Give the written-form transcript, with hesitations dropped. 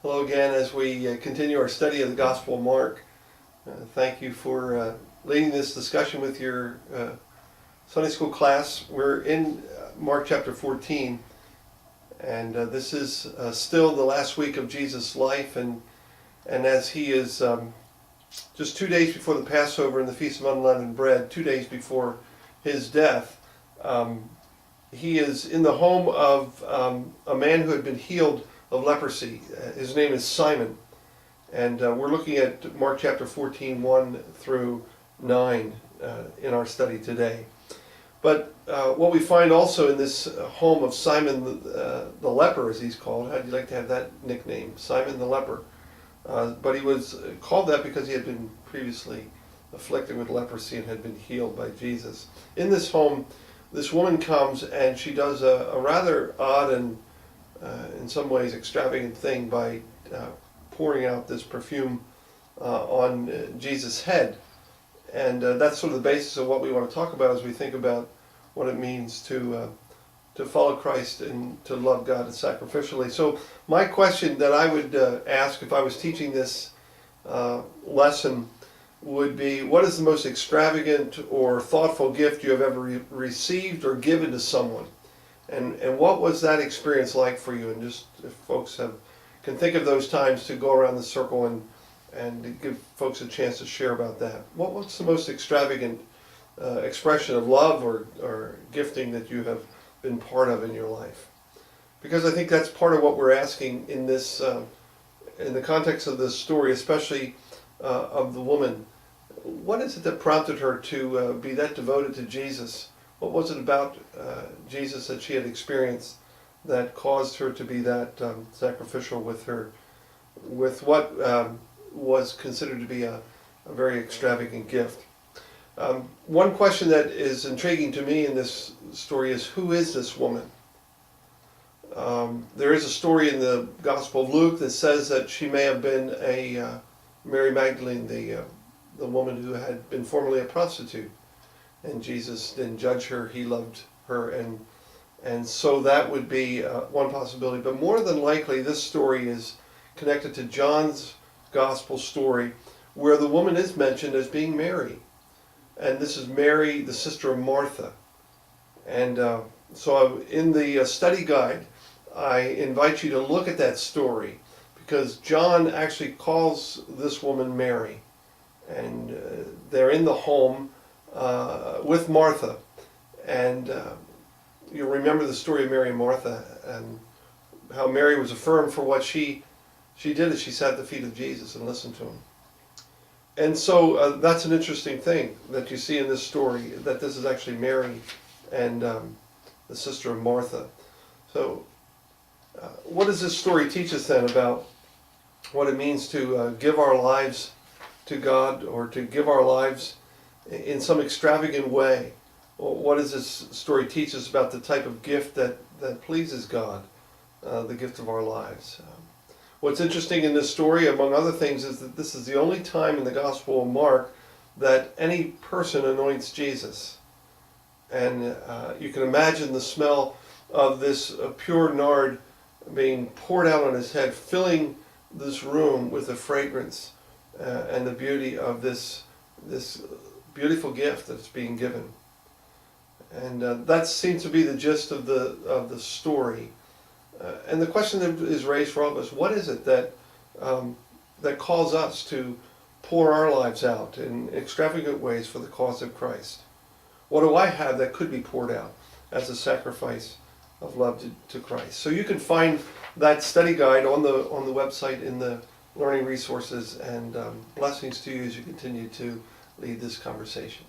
Hello again as we continue our study of the Gospel of Mark. Thank you for leading this discussion with your Sunday school class. We're in Mark chapter 14, and this is still the last week of Jesus' life, and as he is just 2 days before the Passover and the Feast of Unleavened Bread, 2 days before his death, he is in the home of a man who had been healed of leprosy. His name is Simon, and we're looking at Mark chapter 14, 1 through 9 in our study today. But what we find also in this home of Simon the leper, as he's called, how'd you like to have that nickname, Simon the leper? But he was called that because he had been previously afflicted with leprosy and had been healed by Jesus. In this home, this woman comes and she does a rather odd and in some ways extravagant thing by pouring out this perfume on Jesus' head. And that's sort of the basis of what we want to talk about as we think about what it means to follow Christ and to love God sacrificially. So my question that I would ask if I was teaching this lesson would be, what is the most extravagant or thoughtful gift you have ever received or given to someone? And what was that experience like for you? And just if folks can think of those times, to go around the circle and give folks a chance to share about that. What's the most extravagant expression of love or gifting that you have been part of in your life? Because I think that's part of what we're asking in this, in the context of this story, especially of the woman. What is it that prompted her to be that devoted to Jesus? What was it about Jesus that she had experienced that caused her to be that sacrificial with what was considered to be a very extravagant gift? One question that is intriguing to me in this story is, who is this woman? There is a story in the Gospel of Luke that says that she may have been a Mary Magdalene, the woman who had been formerly a prostitute. And Jesus didn't judge her, he loved her, and so that would be one possibility. But more than likely, this story is connected to John's gospel story, where the woman is mentioned as being Mary. And this is Mary, the sister of Martha. And so in the study guide, I invite you to look at that story, because John actually calls this woman Mary. And they're in the home with Martha, and you'll remember the story of Mary and Martha, and how Mary was affirmed for what she did as she sat at the feet of Jesus and listened to him. And so that's an interesting thing that you see in this story, that this is actually Mary and the sister of Martha. So what does this story teach us then about what it means to give our lives to God, or to give our lives in some extravagant way? Well, what does this story teach us about the type of gift that pleases God, the gift of our lives? What's interesting in this story, among other things, is that this is the only time in the Gospel of Mark that any person anoints Jesus. And you can imagine the smell of this pure nard being poured out on his head, filling this room with the fragrance and the beauty of this beautiful gift that's being given. And that seems to be the gist of the story. And the question that is raised for all of us: what is it that calls us to pour our lives out in extravagant ways for the cause of Christ? What do I have that could be poured out as a sacrifice of love to Christ? So you can find that study guide on the website in the learning resources, and blessings to you as you continue to lead this conversation.